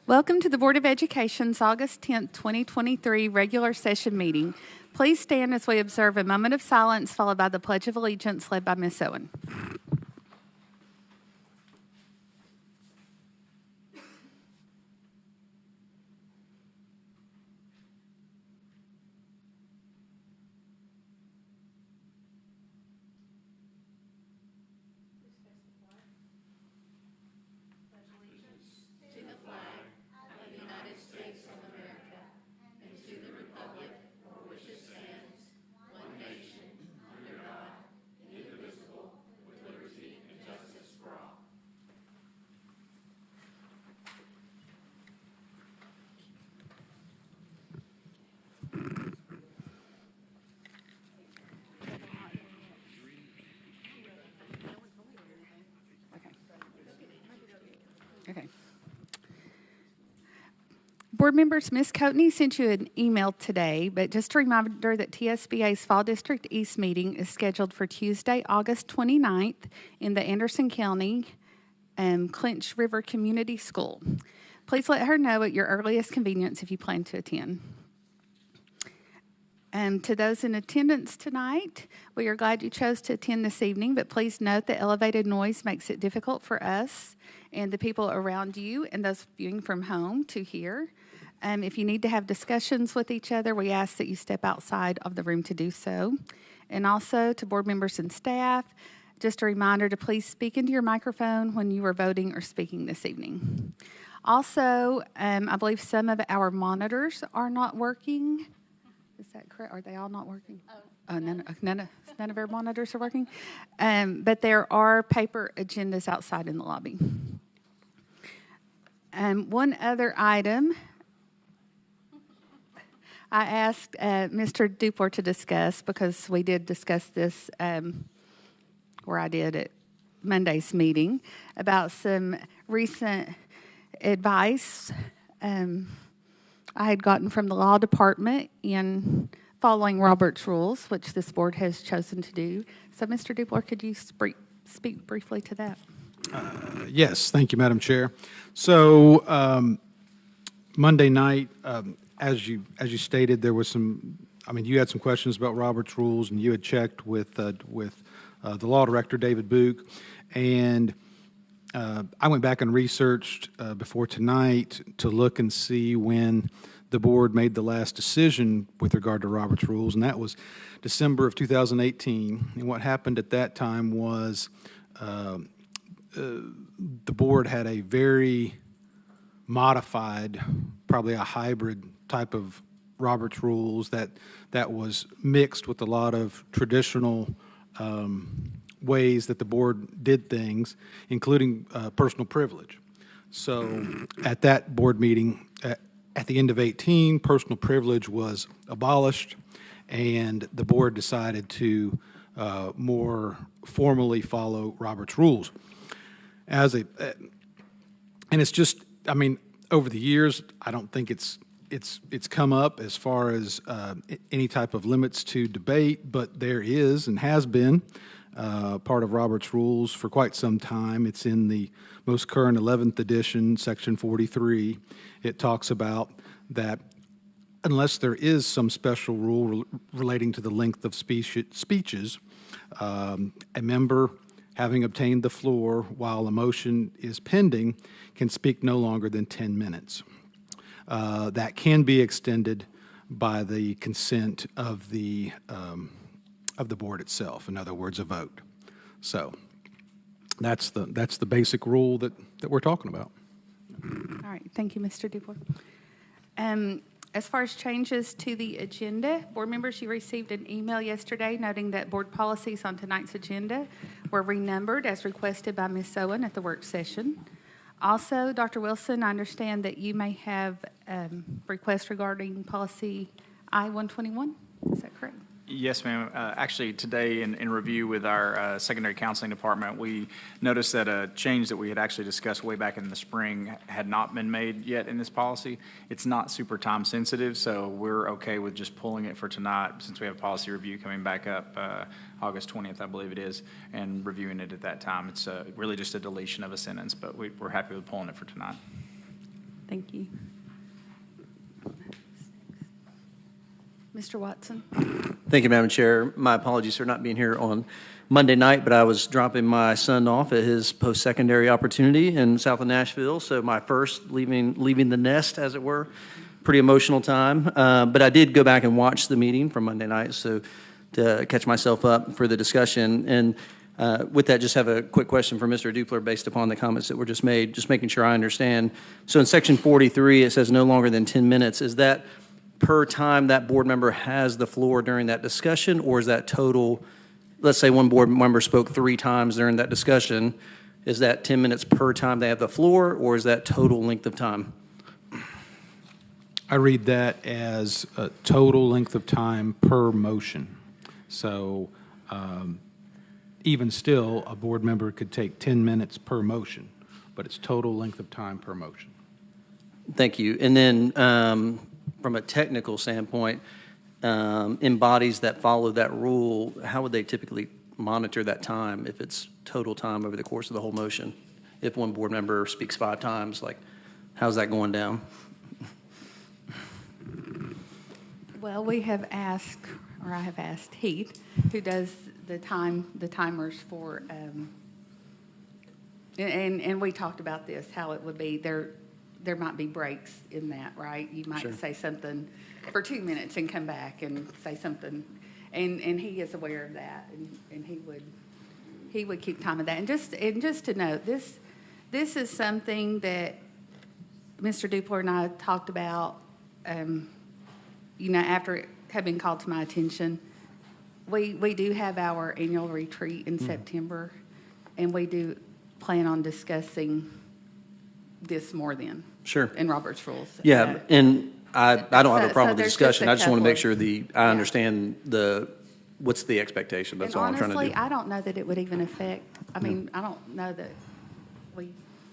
Welcome to the Board of Education's August 10th, 2023 regular session meeting. Please stand as we observe a moment of silence followed by the Pledge of Allegiance led by Ms. Owen. Okay. Board members, Ms. Coatney sent you an email today, but just a reminder that TSBA's Fall District East meeting is scheduled for Tuesday, August 29th in the Anderson County Clinch River Community School. Please let her know at your earliest convenience if you plan to attend. To those in attendance tonight, we are glad you chose to attend this evening, but please note that elevated noise makes it difficult for us and the people around you and those viewing from home to hear. If you need to have discussions with each other, we ask that you step outside of the room to do so. And also to board members and staff, just a reminder to please speak into your microphone when you are voting or speaking this evening. Also, I believe some of our monitors are not working. Is that correct? Are they all not working? None of our monitors are working. But there are paper agendas outside in the lobby. One other item I asked Mr. Duplor to discuss, because we did discuss this, or I did at Monday's meeting, about some recent advice I had gotten from the law department in following Robert's rules, which this board has chosen to do. So, Mr. Duplor, could you speak briefly to that? Yes, thank you, Madam Chair. So, Monday night, as you stated, there was some. I mean, you had some questions about Robert's rules, and you had checked with the law director, David Book, and I went back and researched before tonight to look and see when the board made the last decision with regard to Robert's rules, and that was December of 2018. And what happened at that time was the board had a very modified, probably a hybrid type of Robert's rules that was mixed with a lot of traditional ways that the board did things, including personal privilege. So at that board meeting, at the end of 18, personal privilege was abolished, and the board decided to more formally follow Robert's rules. And it's just, I mean, over the years, I don't think it's come up as far as any type of limits to debate, but there is and has been part of Robert's rules for quite some time. It's in the most current 11th edition, section 43. It talks about that unless there is some special rule relating to the length of speeches, a member having obtained the floor while a motion is pending can speak no longer than 10 minutes. That can be extended by the consent of the board itself, in other words, a vote. So that's the basic rule that we're talking about. All right, thank you, Mr. Duplor. As far as changes to the agenda, board members, you received an email yesterday noting that board policies on tonight's agenda were renumbered as requested by Ms. Owen at the work session. Also, Dr. Wilson, I understand that you may have requests regarding policy I-121. Is that correct? Yes, ma'am. Actually, today in review with our secondary counseling department, we noticed that a change that we had actually discussed way back in the spring had not been made yet in this policy. It's not super time sensitive, so we're okay with just pulling it for tonight since we have policy review coming back up August 20th, I believe it is, and reviewing it at that time. It's really just a deletion of a sentence, but we're happy with pulling it for tonight. Thank you. Mr. Watson? Thank you, Madam Chair. My apologies for not being here on Monday night, but I was dropping my son off at his post-secondary opportunity in south of Nashville, so my first leaving the nest, as it were. Pretty emotional time, but I did go back and watch the meeting from Monday night, so to catch myself up for the discussion. And with that, just have a quick question for Mr. Dupler based upon the comments that were just made, just making sure I understand. So in section 43, it says no longer than 10 minutes. Is that per time that board member has the floor during that discussion, or is that total? Let's say one board member spoke 3 times during that discussion. Is that 10 minutes per time they have the floor, or is that total length of time? I read that as a total length of time per motion. So even still, a board member could take 10 minutes per motion, but it's total length of time per motion. Thank you. And then from a technical standpoint, in bodies that follow that rule, how would they typically monitor that time if it's total time over the course of the whole motion? If one board member speaks 5 times, like, how's that going down? Well, we have asked, or I have asked Heath, who does the timers for, and we talked about this, how it would be, there might be breaks in that, right? You might Sure. say something for 2 minutes and come back and say something, and he is aware of that, and he would keep time of that. And just to note, this is something that Mr. Dupler and I talked about, after it had been called to my attention. We do have our annual retreat in September, and we do plan on discussing this more then. Sure. In Robert's rules. Yeah, and I don't have a problem with the there's discussion. just a I just want to make couple sure I understand what's the expectation. That's And all I'm trying to do. honestly, I don't know that it would even affect, I mean, I don't know that we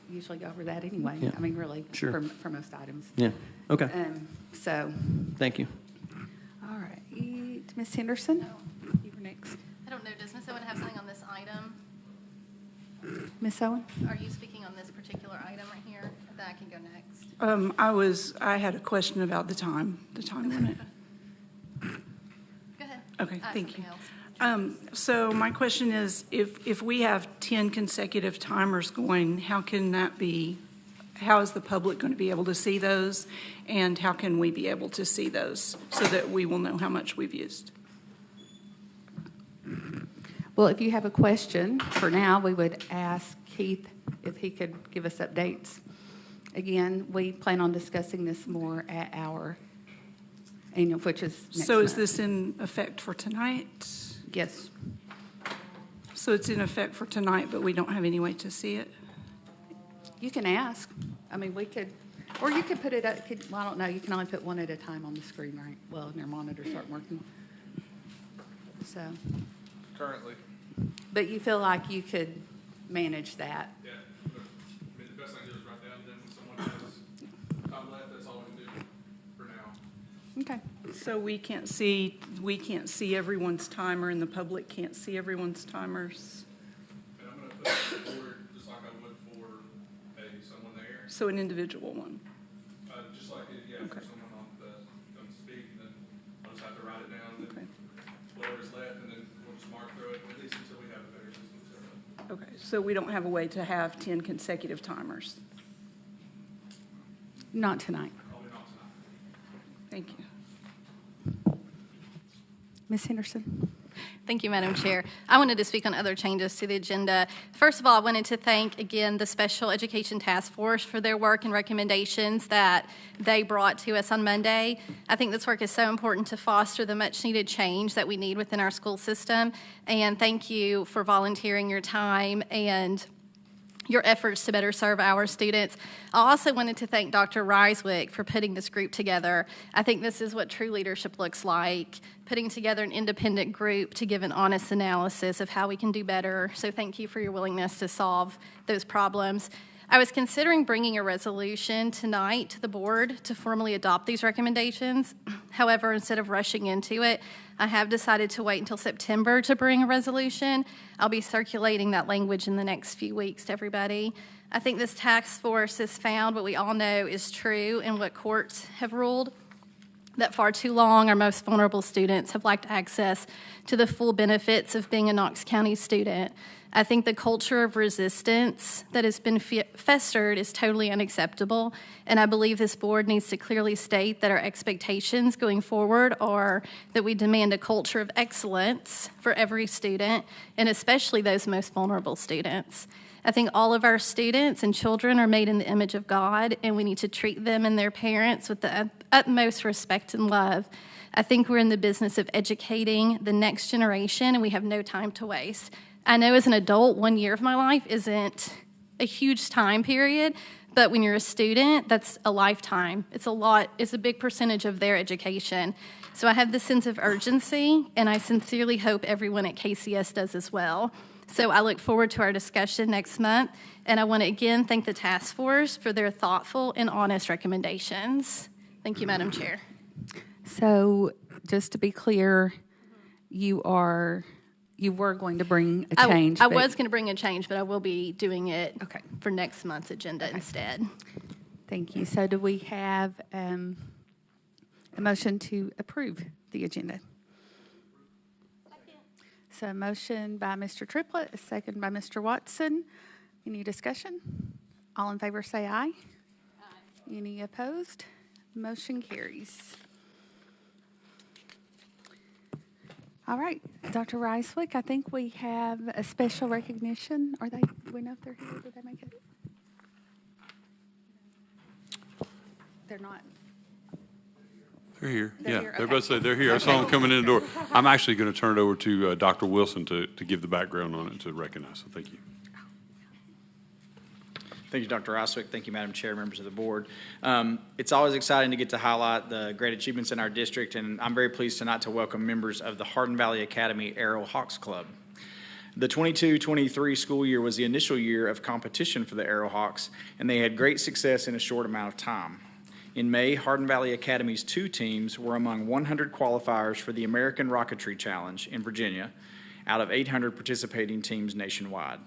usually go over that anyway. Yeah. I mean, really, Sure. for most items. Yeah, okay. So, Thank you. all right, Ms. Henderson, you were next. I don't know, does Ms. Owen have something on this item? Ms. Owen? Are you speaking on this particular item right here? Then I can go next. I had a question about the time limit. Go ahead. Okay, thank you. Something else. So my question is, if we have 10 consecutive timers going, how can that be, how is the public going to be able to see those? And how can we be able to see those so that we will know how much we've used? Well, if you have a question, for now, we would ask Keith if he could give us updates. Again, we plan on discussing this more at our annual, which is next So is month. this in effect for tonight? Yes. So it's in effect for tonight, but we don't have any way to see it? You can ask. I mean, we could, or you could put it up, well, I don't know, you can only put one at a time on the screen, right? Well, and your monitors aren't working. So, Currently, but you feel like you could manage that? yeah. I mean, the best thing to do is write down, then when someone has time left, that's all we can do for now. Okay. So we can't see everyone's timer, and the public can't see everyone's timers? And I'm gonna put it forward just like I would for someone there, So an individual one? just like, for Okay. someone on the, comes to speak, then I'll just have to write it down, Okay. then whatever's left, and then we'll just mark through it, at least until we have a better system set up. Okay, so we don't have a way to have 10 consecutive timers? Not tonight. Probably not tonight. Thank you. Ms. Henderson? Thank you, Madam Chair. I wanted to speak on other changes to the agenda. First of all, I wanted to thank, again, the Special Education Task Force for their work and recommendations that they brought to us on Monday. I think this work is so important to foster the much-needed change that we need within our school system. And thank you for volunteering your time and your efforts to better serve our students. I also wanted to thank Dr. Reiswick for putting this group together. I think this is what true leadership looks like, putting together an independent group to give an honest analysis of how we can do better. So thank you for your willingness to solve those problems. I was considering bringing a resolution tonight to the board to formally adopt these recommendations. However, instead of rushing into it, I have decided to wait until September to bring a resolution. I'll be circulating that language in the next few weeks to everybody. I think this task force has found what we all know is true and what courts have ruled, that far too long our most vulnerable students have lacked access to the full benefits of being a Knox County student. I think the culture of resistance that has been festered is totally unacceptable, and I believe this board needs to clearly state that our expectations going forward are that we demand a culture of excellence for every student, and especially those most vulnerable students. I think all of our students and children are made in the image of God, and we need to treat them and their parents with the utmost respect and love. I think we're in the business of educating the next generation, and we have no time to waste. I know as an adult, 1 year of my life isn't a huge time period, but when you're a student, that's a lifetime. It's a lot, it's a big percentage of their education. So I have this sense of urgency, and I sincerely hope everyone at KCS does as well. So I look forward to our discussion next month, and I want to again thank the task force for their thoughtful and honest recommendations. Thank you, Madam Chair. So just to be clear, you were going to bring a change. I was going to bring a change, but I will be doing it Okay. for next month's agenda instead. Thank you. So do we have a motion to approve the agenda? So a motion by Mr. Triplett, a second by Mr. Watson. Any discussion? All in favor say aye. Aye. Any opposed? Motion carries. All right, Dr. Reiswick, I think we have a special recognition. We know if they're here, did they make it? They're not. They're here. They're Yeah, here, they're okay. both say they're here. I saw them coming in the door. I'm actually going to turn it over to Dr. Wilson to give the background on it and to recognize. So thank you. Thank you, Dr. Oswick. Thank you, Madam Chair, members of the board. It's always exciting to get to highlight the great achievements in our district, and I'm very pleased tonight to welcome members of the Hardin Valley Academy Aero Hawks Club. The 22-23 school year was the initial year of competition for the Aero Hawks, and they had great success in a short amount of time. In May, Hardin Valley Academy's 2 teams were among 100 qualifiers for the American Rocketry Challenge in Virginia, out of 800 participating teams nationwide.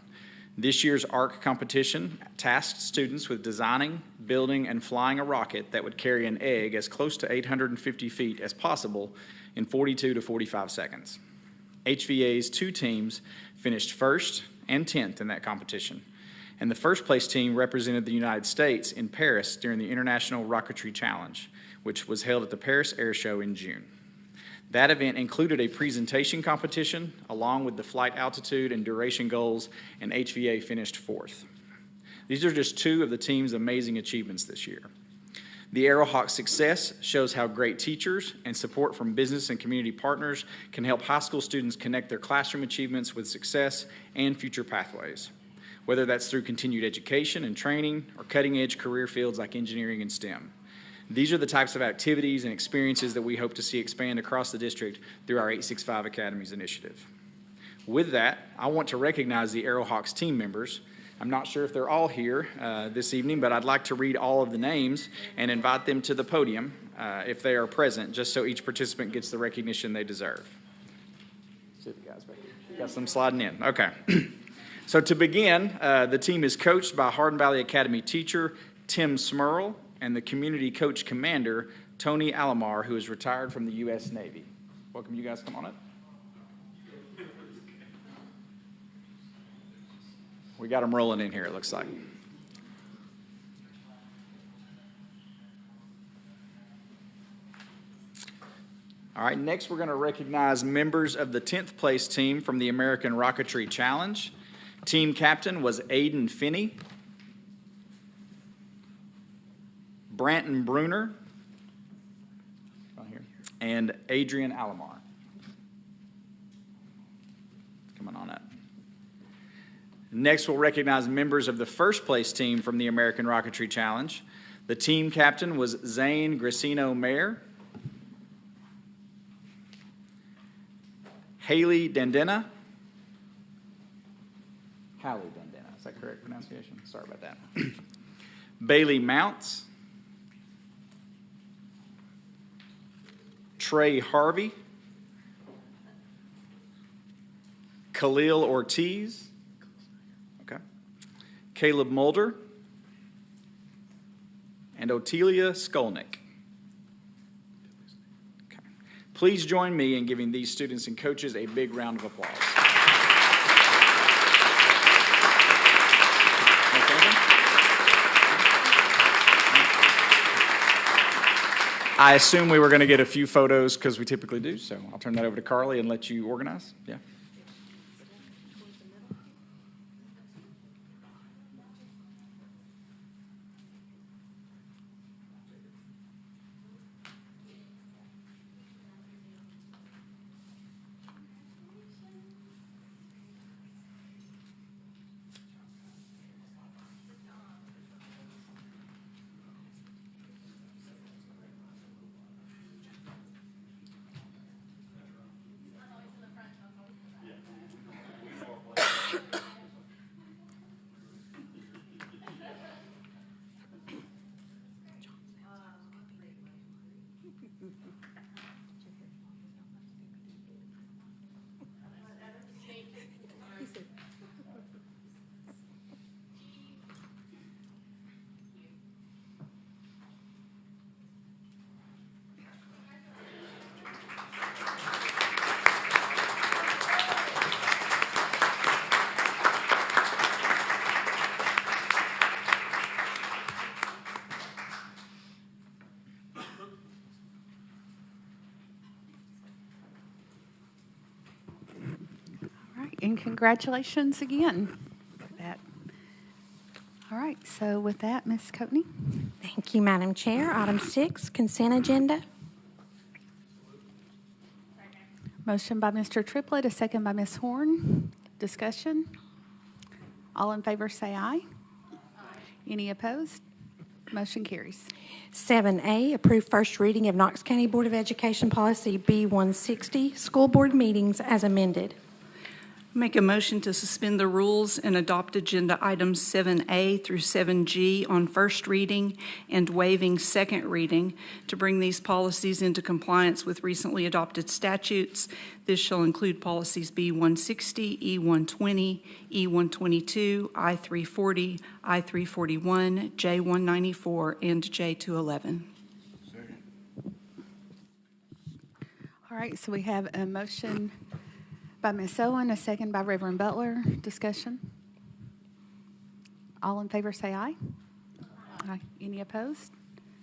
This year's ARC competition tasked students with designing, building, and flying a rocket that would carry an egg as close to 850 feet as possible in 42 to 45 seconds. HVA's 2 teams finished 1st and 10th in that competition, and the first place team represented the United States in Paris during the International Rocketry Challenge, which was held at the Paris Air Show in June. That event included a presentation competition along with the flight altitude and duration goals, and HVA finished 4th. These are just 2 of the team's amazing achievements this year. The AeroHawks' success shows how great teachers and support from business and community partners can help high school students connect their classroom achievements with success and future pathways, whether that's through continued education and training or cutting-edge career fields like engineering and STEM. These are the types of activities and experiences that we hope to see expand across the district through our 865 Academies initiative. With that, I want to recognize the AeroHawks team members. I'm not sure if they're all here this evening, but I'd like to read all of the names and invite them to the podium if they are present, just so each participant gets the recognition they deserve. See the guys back here. Got some sliding in. Okay. So to begin, the team is coached by Hardin Valley Academy teacher Tim Smurl and the community coach commander Tony Alomar, who is retired from the U.S. Navy. Welcome, you guys. Come on up. We got them rolling in here, it looks like. All right, next we're going to recognize members of the 10th place team from the American Rocketry Challenge. Team captain was Aiden Finney, Branton Bruner, right here, and Adrian Alomar. Coming on up. Next, we'll recognize members of the first place team from the American Rocketry Challenge. The team captain was Zane Gracino Mayer, Haley Dandena, is that correct pronunciation? Sorry about that. Bailey Mounts, Trey Harvey, Khalil Ortiz, okay, Caleb Mulder, and Otelia Skolnick. Okay. Please join me in giving these students and coaches a big round of applause. I assume we were going to get a few photos because we typically do, so I'll turn that over to Carly and let you organize. Yeah. And congratulations again for that. All right, so with that, Ms. Coatney. Thank you, Madam Chair. Item 6, consent agenda. Motion by Mr. Triplett, a second by Ms. Horn. Discussion. All in favor say aye. Any opposed? Motion carries. 7A, approve first reading of Knox County Board of Education Policy B160, school board meetings as amended. Make a motion to suspend the rules and adopt agenda items 7A through 7G on first reading and waiving second reading to bring these policies into compliance with recently adopted statutes. This shall include policies B160, E120, E122, I340, I341, J194, and J211. All right, so we have a motion by Ms. Owen, a second by Reverend Butler. Discussion. All in favor say aye. Aye. Any opposed?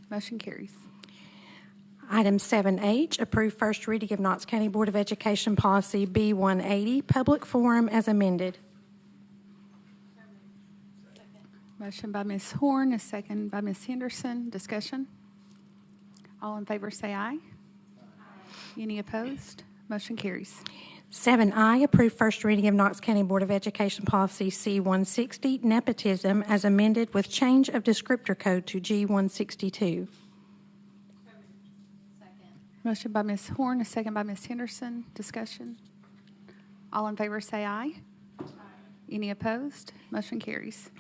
Motion carries. Item 7H, approve first reading of Knox County Board of Education Policy B180, public forum as amended. Motion by Ms. Horn, a second by Ms. Henderson. Discussion. All in favor say aye. Any opposed? Motion carries. 7I, approve first reading of Knox County Board of Education Policy C160, nepotism as amended with change of descriptor code to G162. Motion by Ms. Horn, a second by Ms. Henderson. Discussion. All in favor say aye. Any opposed? Motion carries.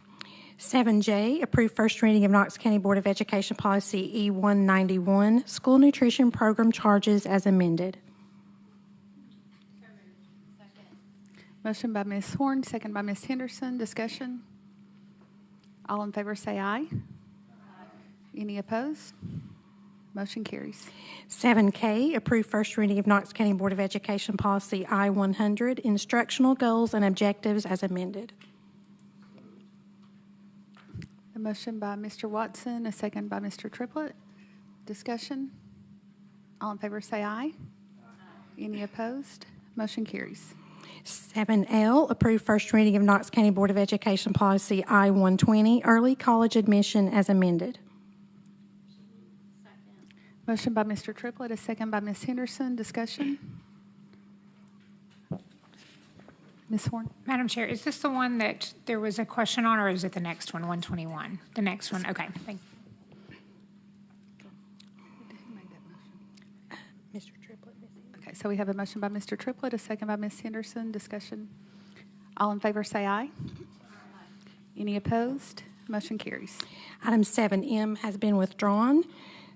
7J, approve first reading of Knox County Board of Education Policy E191, school nutrition program charges as amended. Motion by Ms. Horn, second by Ms. Henderson. Discussion. All in favor say aye. Any opposed? Motion carries. 7K, approve first reading of Knox County Board of Education Policy I100, instructional goals and objectives as amended. A motion by Mr. Watson, a second by Mr. Triplett. Discussion. All in favor say aye. Any opposed? Motion carries. 7L, approve first reading of Knox County Board of Education Policy I-120, early college admission as amended. Motion by Mr. Triplett, a second by Ms. Henderson. Discussion. Ms. Horn. Madam Chair, is this the one that there was a question on, or is it the next one, 121? The next one, okay. Thank you. Mr. Triplett. Okay, so we have a motion by Mr. Triplett, a second by Ms. Henderson. Discussion. All in favor say aye. Any opposed? Motion carries. Item 7M has been withdrawn.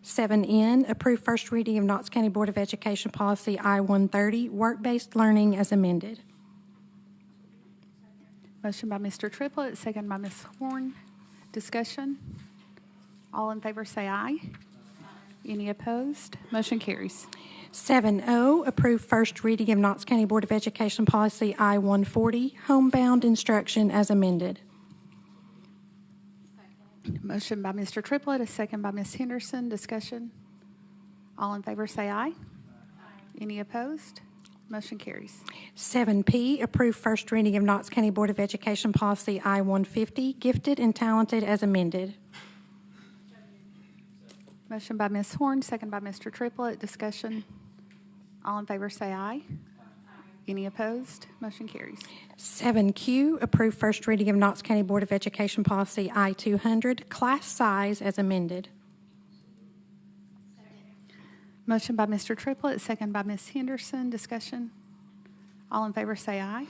7N, approve first reading of Knox County Board of Education Policy I-130, work-based learning as amended. Motion by Mr. Triplett, second by Ms. Horn. Discussion. All in favor say aye. Any opposed? Motion carries. 7O, approve first reading of Knox County Board of Education Policy I-140, homebound instruction as amended. Motion by Mr. Triplett, a second by Ms. Henderson. Discussion. All in favor say aye. Any opposed? Motion carries. 7P, approve first reading of Knox County Board of Education Policy I-150, gifted and talented as amended. Motion by Ms. Horn, second by Mr. Triplett. Discussion. All in favor say aye. Any opposed? Motion carries. 7Q, approve first reading of Knox County Board of Education Policy I-200, class size as amended. Motion by Mr. Triplett, second by Ms. Henderson. Discussion. All in favor say aye.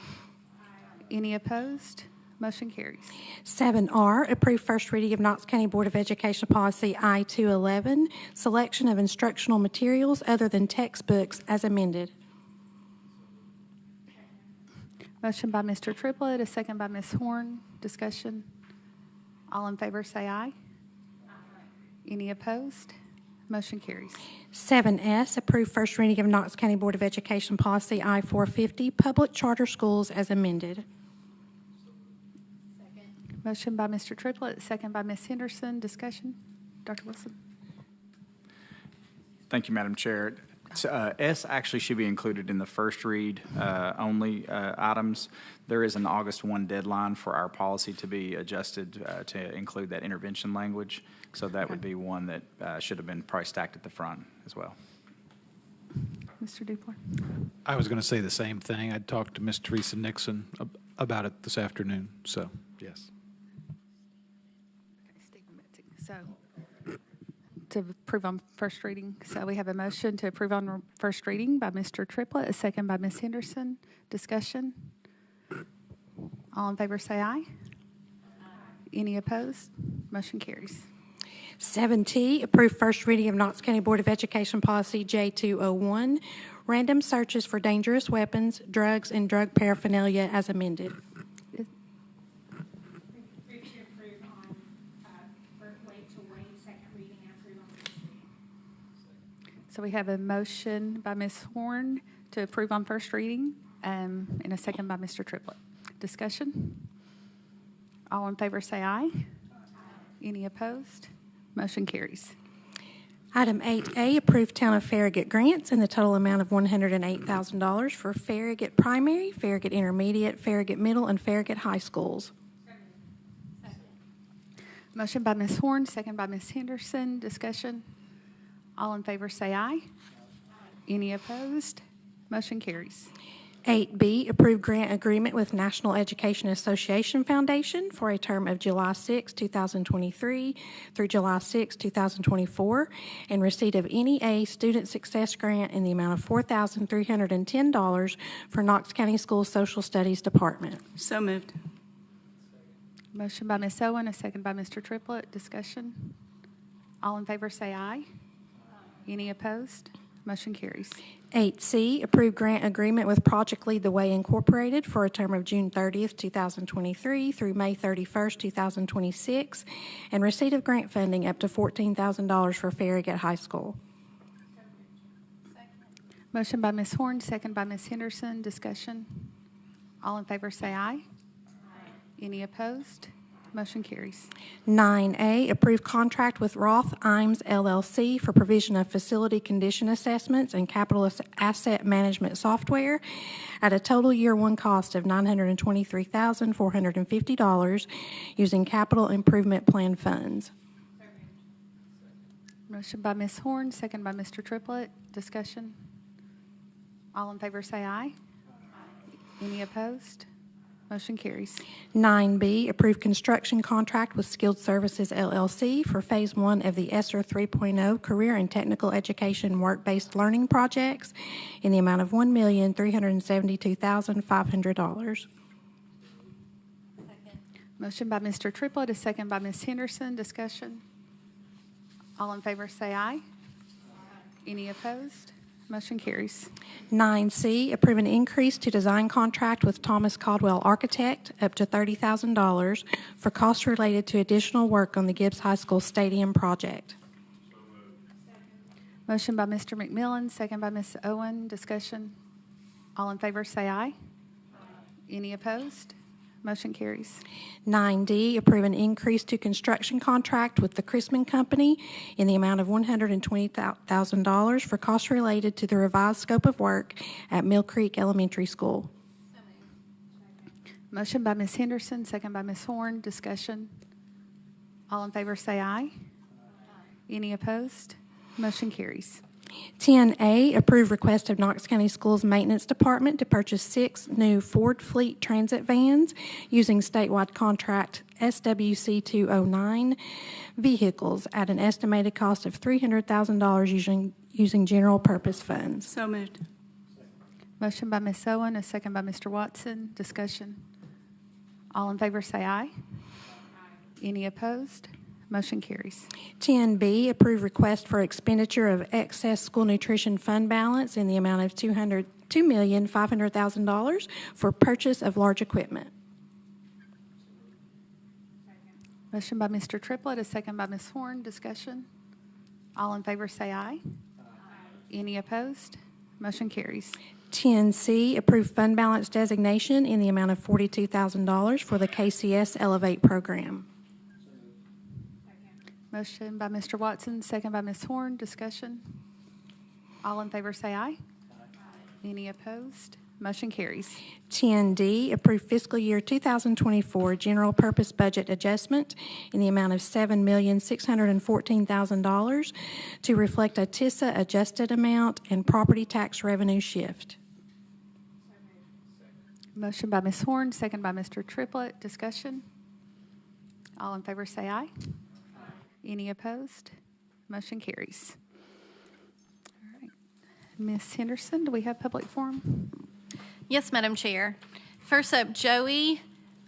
Any opposed? Motion carries. 7R, approve first reading of Knox County Board of Education Policy I-211, selection of instructional materials other than textbooks as amended. Motion by Mr. Triplett, a second by Ms. Horn. Discussion. All in favor say aye. Any opposed? Motion carries. 7S, approve first reading of Knox County Board of Education Policy I-450, public charter schools as amended. Motion by Mr. Triplett, second by Ms. Henderson. Discussion. Dr. Wilson. Thank you, Madam Chair. S actually should be included in the first read only items. There is an August 1 deadline for our policy to be adjusted to include that intervention language. So that would be one that should have been probably stacked at the front as well. Mr. Dupler. I was going to say the same thing. I talked to Ms. Teresa Nixon about it this afternoon, so yes. So, to approve on first reading. So we have a motion to approve on first reading by Mr. Triplett, a second by Ms. Henderson. Discussion. All in favor say aye. Any opposed? Motion carries. 7T, approve first reading of Knox County Board of Education Policy J201, random searches for dangerous weapons, drugs, and drug paraphernalia as amended. So we have a motion by Ms. Horn to approve on first reading and a second by Mr. Triplett. Discussion? All in favor say aye. Any opposed? Motion carries. Item 8A, approve Town of Farragut grants in the total amount of $108,000 for Farragut Primary, Farragut Intermediate, Farragut Middle, and Farragut High Schools. Motion by Ms. Horn, second by Ms. Henderson. Discussion? All in favor say aye. Any opposed? Motion carries. 8B, approve grant agreement with National Education Association Foundation for a term of July 6, 2023 through July 6, 2024, and receipt of any A student success grant in the amount of $4,310 for Knox County School Social Studies Department. So moved. Motion by Ms. Owen, a second by Mr. Triplett. Discussion? All in favor say aye. Any opposed? Motion carries. 8C, approve grant agreement with Project Lead the Way Incorporated for a term of June 30th, 2023 through May 31st, 2026, and receipt of grant funding up to $14,000 for Farragut High School. Motion by Ms. Horn, second by Ms. Henderson. Discussion? All in favor say aye. Any opposed? Motion carries. 9A, approve contract with Roth Imes LLC for provision of facility condition assessments and capital asset management software at a total year one cost of $923,450 using capital improvement plan funds. Motion by Ms. Horn, second by Mr. Triplett. Discussion? All in favor say aye. Any opposed? Motion carries. 9B, approve construction contract with Skilled Services LLC for Phase 1 of the ESSER 3.0 Career and Technical Education Work-Based Learning Projects in the amount of $1,372,500. Motion by Mr. Triplett, a second by Ms. Henderson. Discussion? All in favor say aye. Any opposed? Motion carries. 9C, approve an increase to design contract with Thomas Caldwell Architect up to $30,000 for costs related to additional work on the Gibbs High School Stadium project. Motion by Mr. McMillan, second by Ms. Owen. Discussion. All in favor say aye. Any opposed? Motion carries. 9D, approve an increase to construction contract with the Chrisman Company in the amount of $120,000 for costs related to the revised scope of work at Mill Creek Elementary School. Motion by Ms. Henderson, second by Ms. Horn. Discussion. All in favor say aye. Any opposed? Motion carries. 10A, approve request of Knox County Schools Maintenance Department to purchase 6 new Ford Fleet Transit vans using statewide contract SWC 209 vehicles at an estimated cost of $300,000 using general purpose funds. So moved. Motion by Ms. Owen, a second by Mr. Watson. Discussion. All in favor say aye. Any opposed? Motion carries. 10B, approve request for expenditure of excess school nutrition fund balance in the amount of $2,500,000 for purchase of large equipment. Motion by Mr. Triplett, a second by Ms. Horn. Discussion. All in favor say aye. Any opposed? Motion carries. 10C, approve fund balance designation in the amount of $42,000 for the KCS Elevate program. Motion by Mr. Watson, second by Ms. Horn. Discussion. All in favor say aye. Any opposed? Motion carries. 10D, approve fiscal year 2024 general purpose budget adjustment in the amount of $7,614,000 to reflect a TISA adjusted amount and property tax revenue shift. Motion by Ms. Horn, second by Mr. Triplett. Discussion. All in favor say aye. Any opposed? Motion carries. All right. Ms. Henderson, do we have public forum? Yes, Madam Chair. First up, Joey.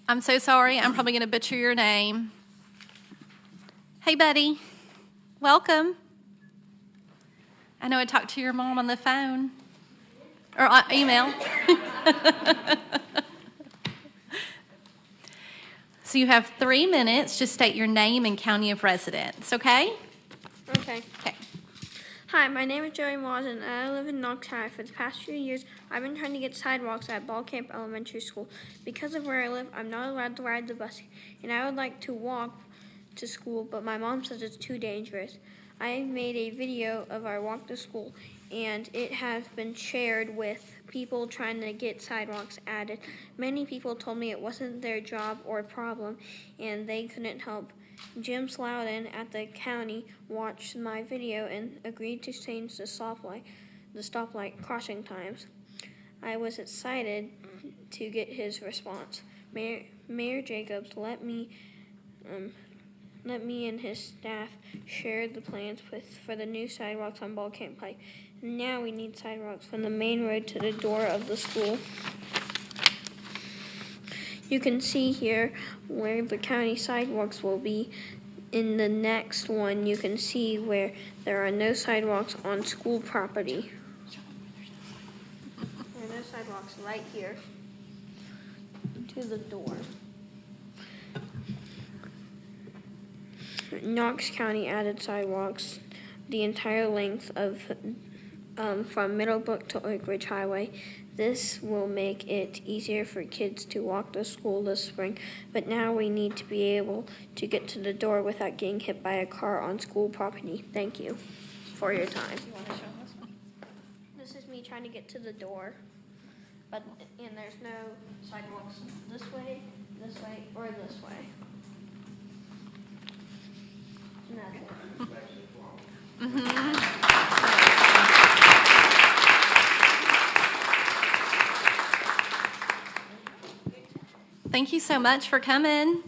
I'm so sorry. I'm probably going to butcher your name. Hey, buddy. Welcome. I know I talked to your mom on the phone or email. So you have 3 minutes to state your name and county of residence, okay? Okay. Okay. Hi, my name is Joey Moss, and I live in Knox County. For the past few years, I've been trying to get sidewalks at Ball Camp Elementary School. Because of where I live, I'm not allowed to ride the bus, and I would like to walk to school, but my mom says it's too dangerous. I made a video of our walk to school, and it has been shared with people trying to get sidewalks added. Many people told me it wasn't their job or problem, and they couldn't help. Jim Slowden at the county watched my video and agreed to change the stoplight crossing times. I was excited to get his response. Mayor Jacobs let me and his staff share the plans for the new sidewalks on Ball Camp Pike. Now we need sidewalks from the main road to the door of the school. You can see here where the county sidewalks will be. In the next one, you can see where there are no sidewalks on school property. There are no sidewalks right here to the door. Knox County added sidewalks the entire length of from Middlebrook to Oak Ridge Highway. This will make it easier for kids to walk to school this spring, but now we need to be able to get to the door without getting hit by a car on school property. Thank you for your time. You want to show this one? This is me trying to get to the door, and there's no sidewalks this way, or this way. Thank you so much for coming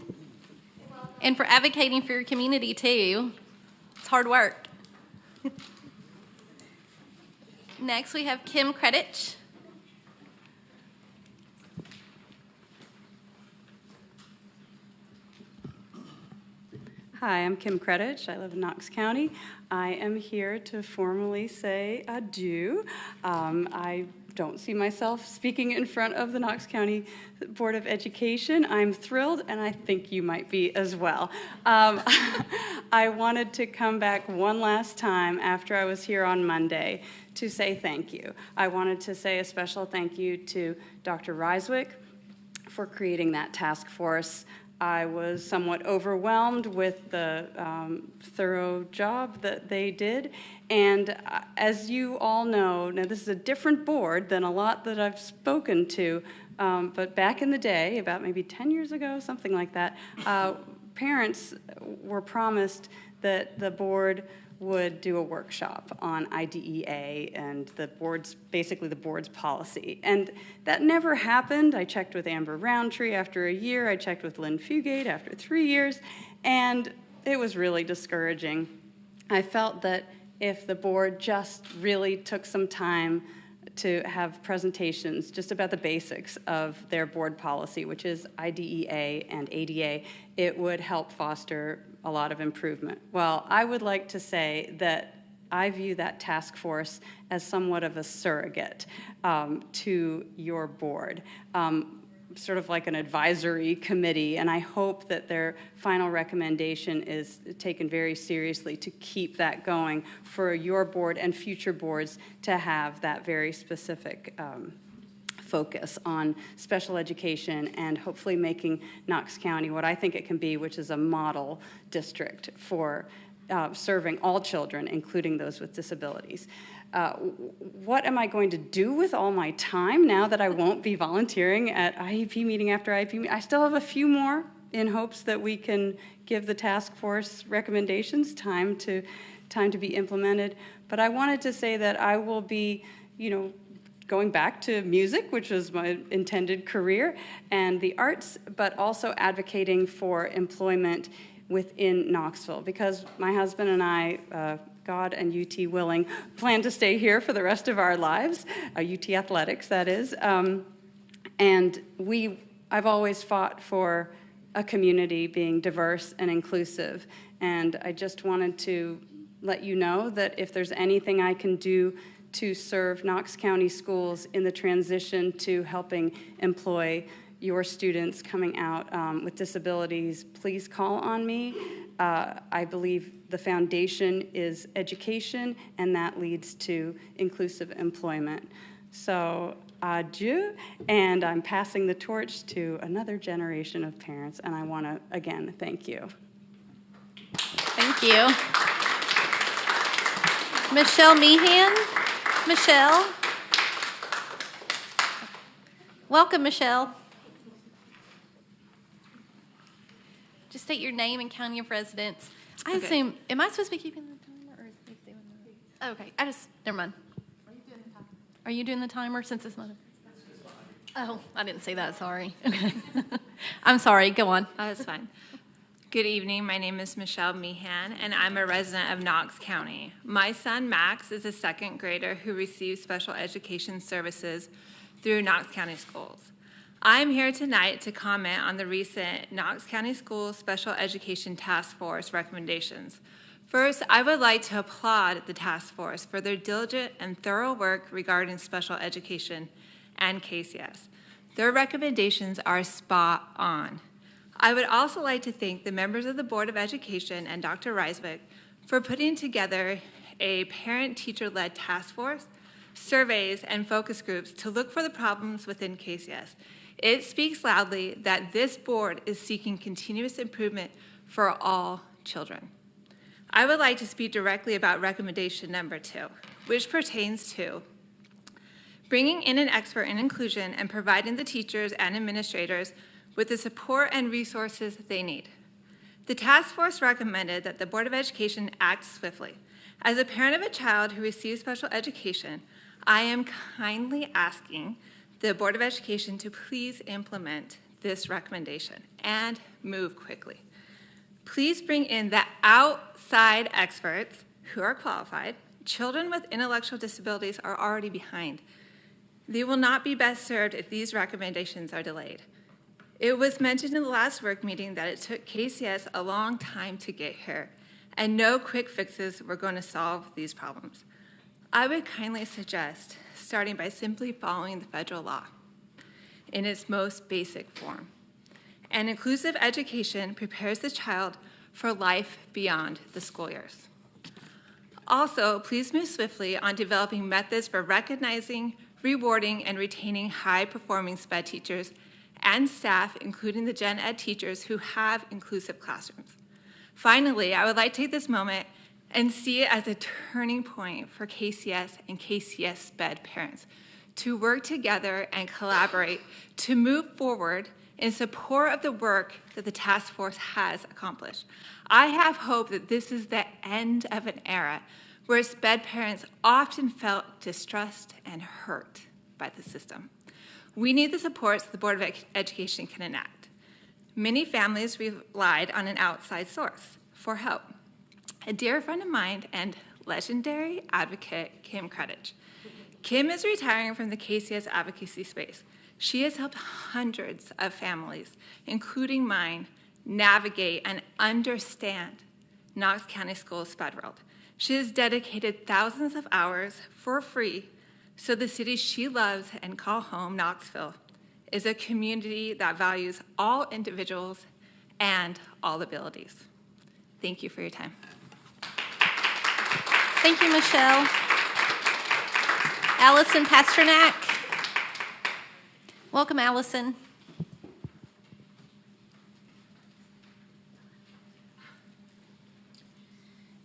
and for advocating for your community, too. It's hard work. Next, we have Kim Creditch. Hi, I'm Kim Kredich. I live in Knox County. I am here to formally say adieu. I don't see myself speaking in front of the Knox County Board of Education. I'm thrilled, and I think you might be as well. I wanted to come back one last time after I was here on Monday to say thank you. I wanted to say a special thank you to Dr. Ryswick for creating that task force. I was somewhat overwhelmed with the thorough job that they did. And as you all know, now this is a different board than a lot that I've spoken to, but back in the day, about maybe 10 years ago, something like that, parents were promised that the board would do a workshop on IDEA and basically the board's policy. And that never happened. I checked with Amber Roundtree after a year. I checked with Lynn Fugate after 3 years. And it was really discouraging. I felt that if the board just really took some time to have presentations just about the basics of their board policy, which is IDEA and ADA, it would help foster a lot of improvement. Well, I would like to say that I view that task force as somewhat of a surrogate to your board, sort of like an advisory committee, and I hope that their final recommendation is taken very seriously to keep that going for your board and future boards to have that very specific focus on special education and hopefully making Knox County what I think it can be, which is a model district for serving all children, including those with disabilities. What am I going to do with all my time now that I won't be volunteering at IEP meeting after IEP meeting? I still have a few more in hopes that we can give the task force recommendations time to be implemented. But I wanted to say that I will be, going back to music, which was my intended career, and the arts, but also advocating for employment within Knoxville, because my husband and I, God and UT willing, plan to stay here for the rest of our lives, UT Athletics, that is. And I've always fought for a community being diverse and inclusive, and I just wanted to let you know that if there's anything I can do to serve Knox County schools in the transition to helping employ your students coming out with disabilities, please call on me. I believe the foundation is education, and that leads to inclusive employment. So adieu, and I'm passing the torch to another generation of parents, and I want to, again, thank you. Thank you. Michelle Meehan. Michelle. Welcome, Michelle. Just state your name and county of residence. I assume, am I supposed to be keeping the timer? Or is it doing the... Okay, never mind. Are you doing the timer since it's not Oh, I didn't see that, sorry. Okay. I'm sorry, go on. Oh, that's fine. Good evening, my name is Michelle Meehan, and I'm a resident of Knox County. My son, Max, is a second grader who receives special education services through Knox County Schools. I'm here tonight to comment on the recent Knox County Schools Special Education Task Force recommendations. First, I would like to applaud the task force for their diligent and thorough work regarding special education and KCS. Their recommendations are spot on. I would also like to thank the members of the Board of Education and Dr. Ryswick for putting together a parent-teacher-led task force, surveys, and focus groups to look for the problems within KCS. It speaks loudly that this board is seeking continuous improvement for all children. I would like to speak directly about recommendation number 2, which pertains to bringing in an expert in inclusion and providing the teachers and administrators with the support and resources they need. The task force recommended that the Board of Education act swiftly. As a parent of a child who receives special education, I am kindly asking the Board of Education to please implement this recommendation and move quickly. Please bring in the outside experts who are qualified. Children with intellectual disabilities are already behind. They will not be best served if these recommendations are delayed. It was mentioned in the last work meeting that it took KCS a long time to get here, and no quick fixes were going to solve these problems. I would kindly suggest starting by simply following the federal law in its most basic form. And inclusive education prepares the child for life beyond the school years. Also, please move swiftly on developing methods for recognizing, rewarding, and retaining high-performing SPED teachers and staff, including the gen ed teachers who have inclusive classrooms. Finally, I would like to take this moment and see it as a turning point for KCS and KCS SPED parents to work together and collaborate to move forward in support of the work that the task force has accomplished. I have hope that this is the end of an era where SPED parents often felt distrust and hurt by the system. We need the supports the Board of Education can enact. Many families relied on an outside source for help. A dear friend of mine and legendary advocate, Kim Credich. Kim is retiring from the KCS advocacy space. She has helped hundreds of families, including mine, navigate and understand Knox County Schools SPED world. She has dedicated thousands of hours for free so the city she loves and call home, Knoxville, is a community that values all individuals and all abilities. Thank you for your time. Thank you, Michelle. Allison Pasternak. Welcome, Allison.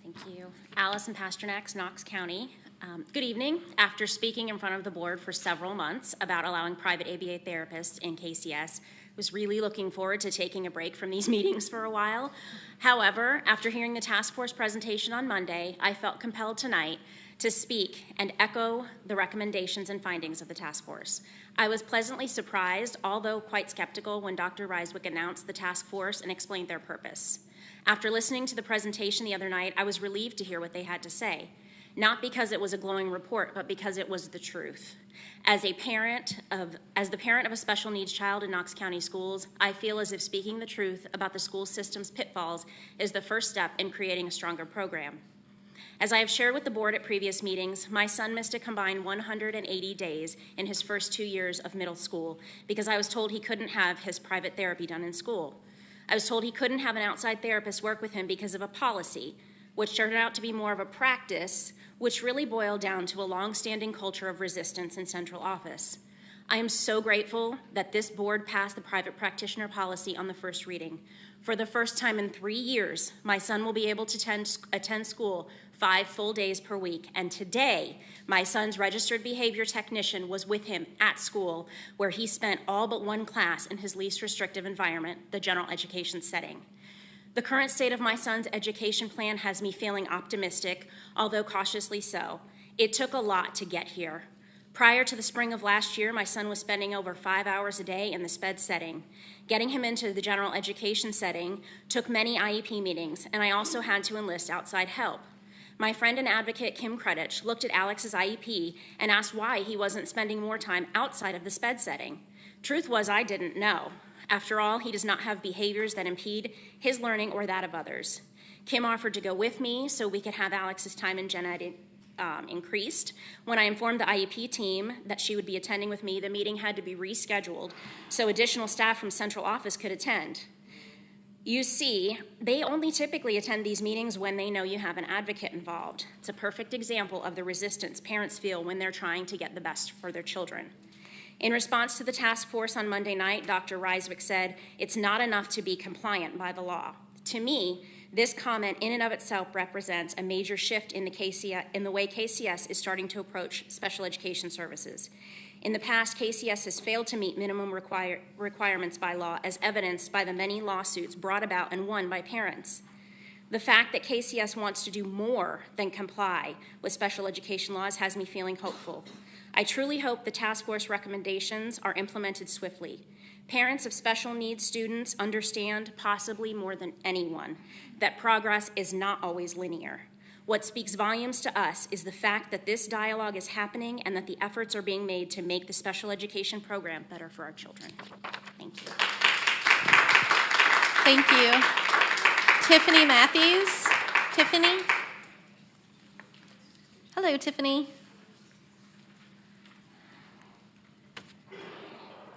Thank you. Allison Pasternak, Knox County. Good evening. After speaking in front of the board for several months about allowing private ABA therapists in KCS, was really looking forward to taking a break from these meetings for a while. However, after hearing the task force presentation on Monday, I felt compelled tonight to speak and echo the recommendations and findings of the task force. I was pleasantly surprised, although quite skeptical, when Dr. Ryswick announced the task force and explained their purpose. After listening to the presentation the other night, I was relieved to hear what they had to say. Not because it was a glowing report, but because it was the truth. As the parent of a special needs child in Knox County Schools, I feel as if speaking the truth about the school system's pitfalls is the first step in creating a stronger program. As I have shared with the board at previous meetings, my son missed a combined 180 days in his first 2 years of middle school because I was told he couldn't have his private therapy done in school. I was told he couldn't have an outside therapist work with him because of a policy, which turned out to be more of a practice, which really boiled down to a long-standing culture of resistance in central office. I am so grateful that this board passed the private practitioner policy on the first reading. For the first time in 3 years, my son will be able to attend school 5 full days per week, and today, my son's registered behavior technician was with him at school, where he spent all but one class in his least restrictive environment, the general education setting. The current state of my son's education plan has me feeling optimistic, although cautiously so. It took a lot to get here. Prior to the spring of last year, my son was spending over 5 hours a day in the SPED setting. Getting him into the general education setting took many IEP meetings, and I also had to enlist outside help. My friend and advocate, Kim Credich, looked at Alex's IEP and asked why he wasn't spending more time outside of the SPED setting. Truth was, I didn't know. After all, he does not have behaviors that impede his learning or that of others. Kim offered to go with me so we could have Alex's time in gen ed increased. When I informed the IEP team that she would be attending with me, the meeting had to be rescheduled so additional staff from central office could attend. You see, they only typically attend these meetings when they know you have an advocate involved. It's a perfect example of the resistance parents feel when they're trying to get the best for their children. In response to the task force on Monday night, Dr. Ryswick said, "It's not enough to be compliant by the law." To me, this comment in and of itself represents a major shift in the way KCS is starting to approach special education services. In the past, KCS has failed to meet minimum requirements by law, as evidenced by the many lawsuits brought about and won by parents. The fact that KCS wants to do more than comply with special education laws has me feeling hopeful. I truly hope the task force recommendations are implemented swiftly. Parents of special needs students understand, possibly more than anyone, that progress is not always linear. What speaks volumes to us is the fact that this dialogue is happening and that the efforts are being made to make the special education program better for our children. Thank you. Thank you. Tiffany Matthews. Tiffany? Hello, Tiffany.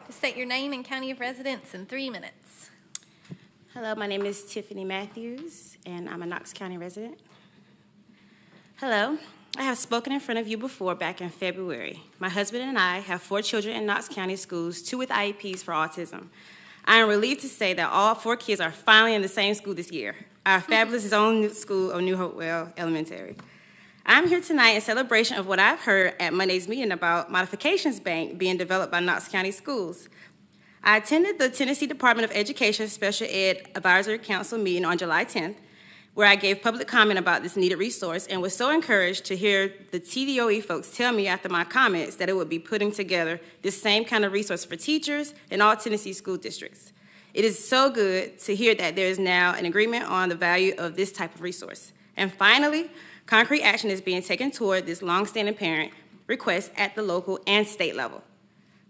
Just state your name and county of residence in 3 minutes. Hello, my name is Tiffany Matthews, and I'm a Knox County resident. Hello, I have spoken in front of you before back in February. My husband and I have 4 children in Knox County schools, 2 with IEPs for autism. I am relieved to say that all 4 kids are finally in the same school this year, our fabulous zone school of New Hopewell Elementary. I'm here tonight in celebration of what I've heard at Monday's meeting about modifications bank being developed by Knox County schools. I attended the Tennessee Department of Education Special Ed Advisory Council meeting on July 10th, where I gave public comment about this needed resource and was so encouraged to hear the TDOE folks tell me after my comments that it would be putting together this same kind of resource for teachers in all Tennessee school districts. It is so good to hear that there is now an agreement on the value of this type of resource. And finally, concrete action is being taken toward this longstanding parent request at the local and state level.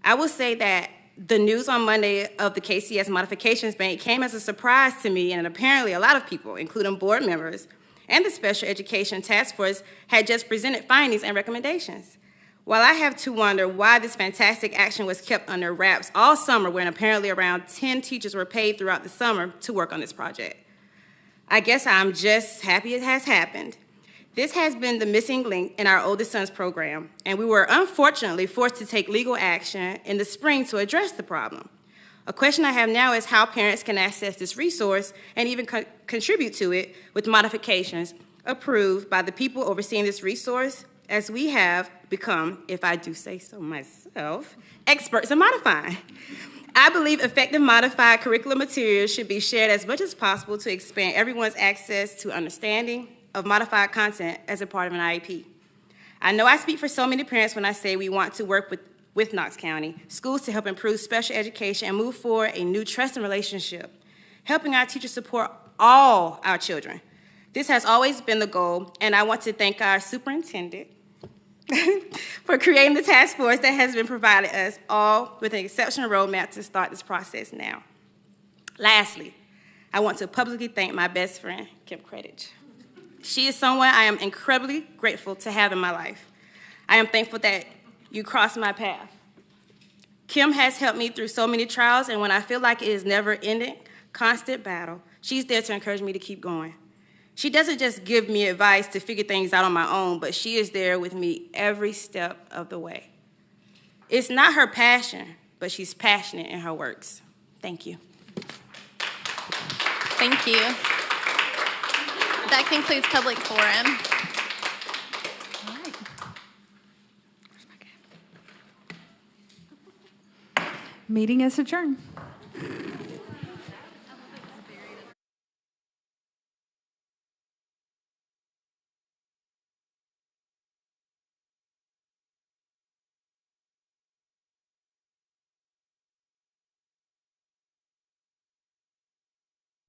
I will say that the news on Monday of the KCS Modifications Bank came as a surprise to me and apparently a lot of people, including board members and the Special Education Task Force, had just presented findings and recommendations. While I have to wonder why this fantastic action was kept under wraps all summer when apparently around 10 teachers were paid throughout the summer to work on this project, I guess I'm just happy it has happened. This has been the missing link in our oldest son's program, and we were unfortunately forced to take legal action in the spring to address the problem. A question I have now is how parents can access this resource and even contribute to it with modifications approved by the people overseeing this resource, as we have become, if I do say so myself, experts in modifying. I believe effective modified curriculum materials should be shared as much as possible to expand everyone's access to understanding of modified content as a part of an IEP. I know I speak for so many parents when I say we want to work with Knox County schools to help improve special education and move forward a new trusting relationship, helping our teachers support all our children. This has always been the goal, and I want to thank our superintendent for creating the task force that has been provided us all with an exceptional roadmap to start this process now. Lastly, I want to publicly thank my best friend, Kim Creditch. She is someone I am incredibly grateful to have in my life. I am thankful that you crossed my path. Kim has helped me through so many trials, and when I feel like it is never-ending, constant battle, she's there to encourage me to keep going. She doesn't just give me advice to figure things out on my own, but she is there with me every step of the way. It's not her passion, but she's passionate in her works. Thank you. Thank you. That concludes public forum. Meeting is adjourned.